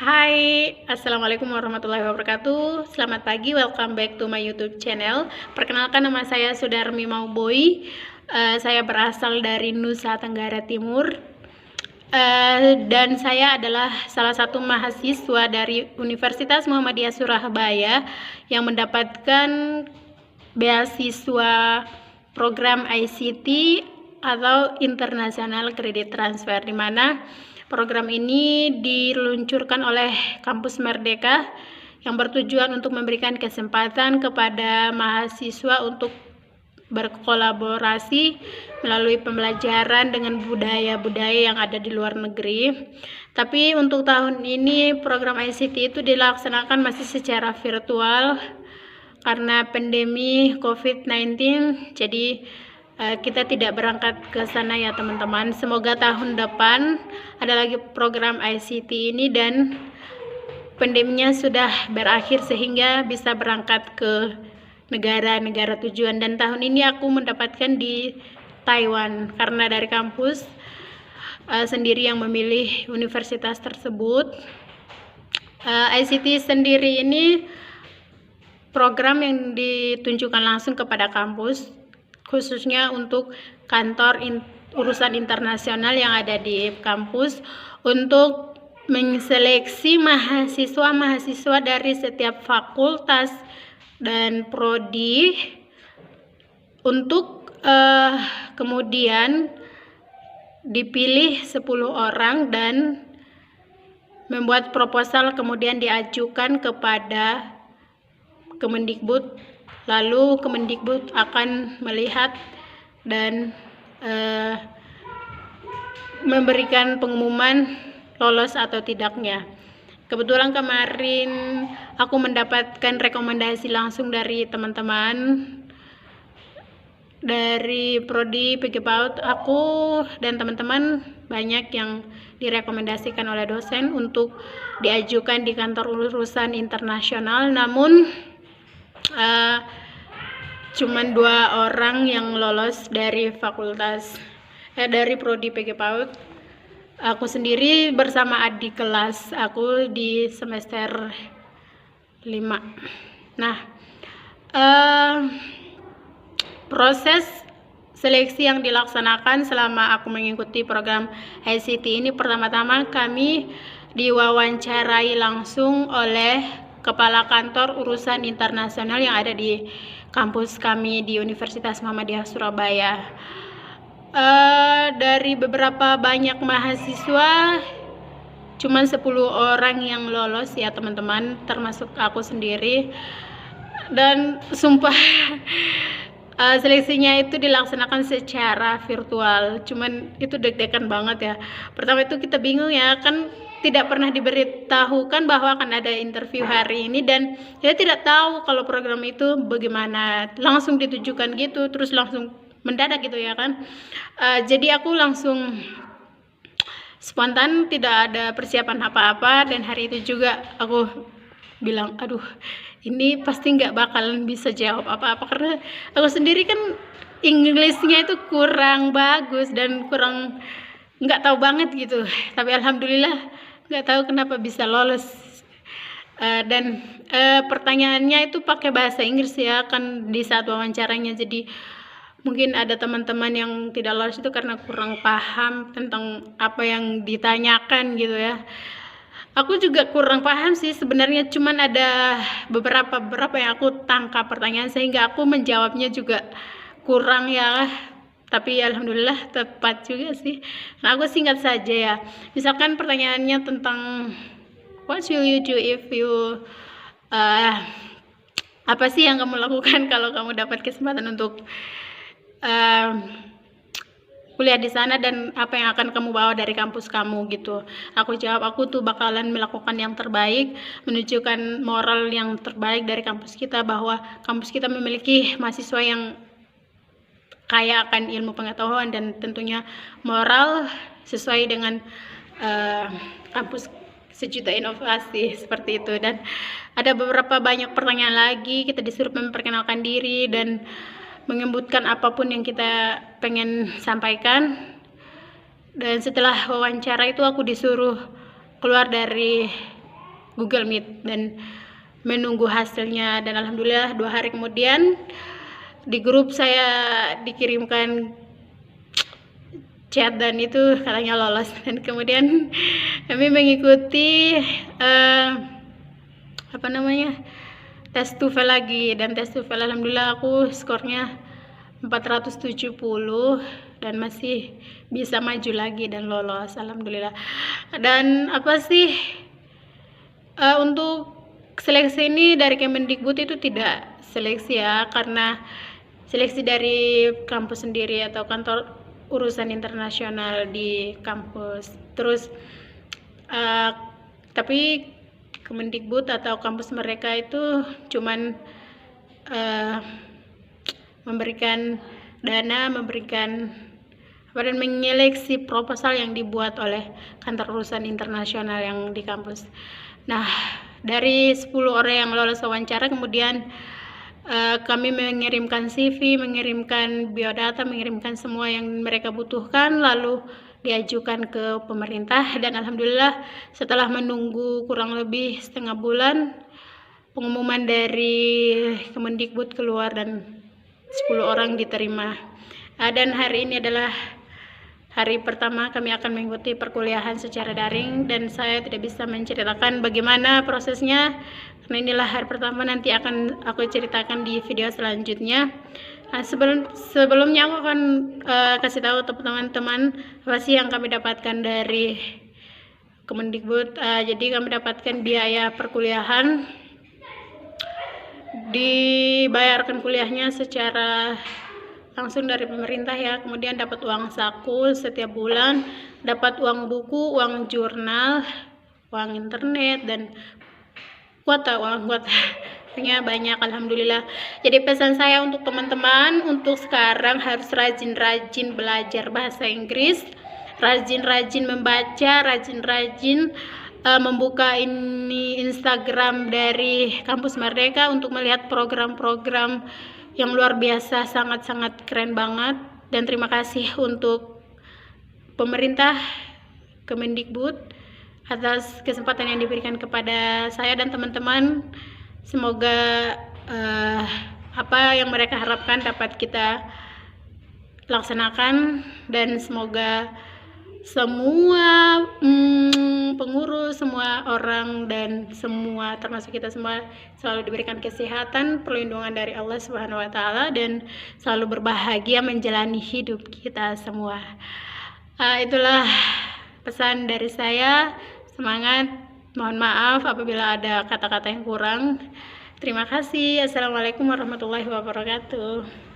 Hai, Assalamualaikum warahmatullahi wabarakatuh. Selamat pagi, welcome back to my YouTube channel. Perkenalkan, nama saya Sudarmi Mauboy. Saya berasal dari Nusa Tenggara Timur. Dan saya adalah salah satu mahasiswa dari Universitas Muhammadiyah Surabaya yang mendapatkan beasiswa program ICT atau International Credit Transfer, di mana program ini diluncurkan oleh Kampus Merdeka yang bertujuan untuk memberikan kesempatan kepada mahasiswa untuk berkolaborasi melalui pembelajaran dengan budaya-budaya yang ada di luar negeri. Tapi untuk tahun ini program ICT itu dilaksanakan masih secara virtual karena pandemi COVID-19. Jadi kita tidak berangkat ke sana ya teman-teman. Semoga tahun depan ada lagi program ICT ini dan pandeminya sudah berakhir sehingga bisa berangkat ke negara-negara tujuan. Dan tahun ini aku mendapatkan di Taiwan karena dari kampus sendiri yang memilih universitas tersebut. ICT sendiri ini program yang ditunjukkan langsung kepada kampus, khususnya untuk kantor urusan internasional yang ada di kampus, untuk menyeleksi mahasiswa-mahasiswa dari setiap fakultas dan prodi untuk kemudian dipilih 10 orang dan membuat proposal, kemudian diajukan kepada Kemendikbud. Lalu Kemendikbud akan melihat dan memberikan pengumuman lolos atau tidaknya. Kebetulan kemarin aku mendapatkan rekomendasi langsung dari teman-teman dari prodi PG PAUD. Aku dan teman-teman banyak yang direkomendasikan oleh dosen untuk diajukan di kantor urusan internasional, namun cuman 2 orang yang lolos dari dari prodi PG PAUD. Aku sendiri bersama adik kelas aku di semester 5. Nah, proses seleksi yang dilaksanakan selama aku mengikuti program ICT ini, pertama-tama kami diwawancarai langsung oleh Kepala Kantor Urusan Internasional yang ada di kampus kami di Universitas Muhammadiyah Surabaya. Dari beberapa banyak mahasiswa, cuma 10 orang yang lolos ya teman-teman, termasuk aku sendiri. Dan sumpah seleksinya itu dilaksanakan secara virtual, cuman itu deg-degan banget ya. Pertama itu kita bingung ya, kan tidak pernah diberitahukan bahwa akan ada interview hari ini, dan kita tidak tahu kalau program itu bagaimana, langsung ditujukan gitu, terus langsung mendadak gitu ya kan. Jadi aku langsung spontan, tidak ada persiapan apa-apa, dan hari itu juga aku bilang, aduh ini pasti nggak bakalan bisa jawab apa-apa karena aku sendiri kan Inggrisnya itu kurang bagus dan kurang nggak tahu banget gitu. Tapi alhamdulillah nggak tahu kenapa bisa lolos. Dan pertanyaannya itu pakai bahasa Inggris ya kan di saat wawancaranya. Jadi mungkin ada teman-teman yang tidak lolos itu karena kurang paham tentang apa yang ditanyakan gitu ya. Aku juga kurang paham sih sebenarnya, cuman ada beberapa yang aku tangkap pertanyaan sehingga aku menjawabnya juga kurang ya, tapi alhamdulillah tepat juga sih. Nah, aku singkat saja ya. Misalkan pertanyaannya tentang what will you do if you apa sih yang kamu lakukan kalau kamu dapat kesempatan untuk kuliah di sana, dan apa yang akan kamu bawa dari kampus kamu gitu. Aku jawab, aku tuh bakalan melakukan yang terbaik, menunjukkan moral yang terbaik dari kampus kita, bahwa kampus kita memiliki mahasiswa yang kaya akan ilmu pengetahuan dan tentunya moral sesuai dengan kampus sejuta inovasi seperti itu. Dan ada beberapa banyak pertanyaan lagi, kita disuruh memperkenalkan diri dan menyebutkan apapun yang kita pengen sampaikan. Dan setelah wawancara itu aku disuruh keluar dari Google Meet dan menunggu hasilnya. Dan alhamdulillah 2 hari kemudian di grup saya dikirimkan chat dan itu katanya lolos. Dan kemudian kami mengikuti tes TOEFL lagi, dan tes TOEFL alhamdulillah aku skornya 470 dan masih bisa maju lagi dan lolos alhamdulillah. Dan untuk seleksi ini dari Kemendikbud itu tidak seleksi ya, karena seleksi dari kampus sendiri atau kantor urusan internasional di kampus. Terus tapi Kemendikbud atau kampus mereka itu cuman memberikan dana, dan menyeleksi proposal yang dibuat oleh kantor urusan internasional yang di kampus. Nah, dari 10 orang yang lolos wawancara, kemudian kami mengirimkan CV, mengirimkan biodata, mengirimkan semua yang mereka butuhkan, lalu diajukan ke pemerintah. Dan alhamdulillah setelah menunggu kurang lebih setengah bulan, pengumuman dari Kemendikbud keluar dan 10 orang diterima. Dan hari ini adalah hari pertama kami akan mengikuti perkuliahan secara daring, dan saya tidak bisa menceritakan bagaimana prosesnya karena inilah hari pertama. Nanti akan aku ceritakan di video selanjutnya. Nah, sebelumnya aku akan kasih tahu teman-teman apa sih yang kami dapatkan dari Kemendikbud. Jadi kami dapatkan biaya perkuliahan, dibayarkan kuliahnya secara langsung dari pemerintah ya, kemudian dapat uang saku setiap bulan, dapat uang buku, uang jurnal, uang internet, dan uang kuota banyak alhamdulillah. Jadi pesan saya untuk teman-teman untuk sekarang harus rajin-rajin belajar bahasa Inggris, rajin-rajin membaca, rajin-rajin membuka ini Instagram dari kampus Merdeka untuk melihat program-program yang luar biasa, sangat-sangat keren banget. Dan terima kasih untuk pemerintah Kemendikbud atas kesempatan yang diberikan kepada saya dan teman-teman. Semoga apa yang mereka harapkan dapat kita laksanakan, dan semoga semua pengurus, semua orang, dan semua termasuk kita semua selalu diberikan kesehatan, perlindungan dari Allah Subhanahu wa taala, dan selalu berbahagia menjalani hidup kita semua. Itulah pesan dari saya. Semangat. Mohon maaf apabila ada kata-kata yang kurang. Terima kasih. Assalamualaikum warahmatullahi wabarakatuh.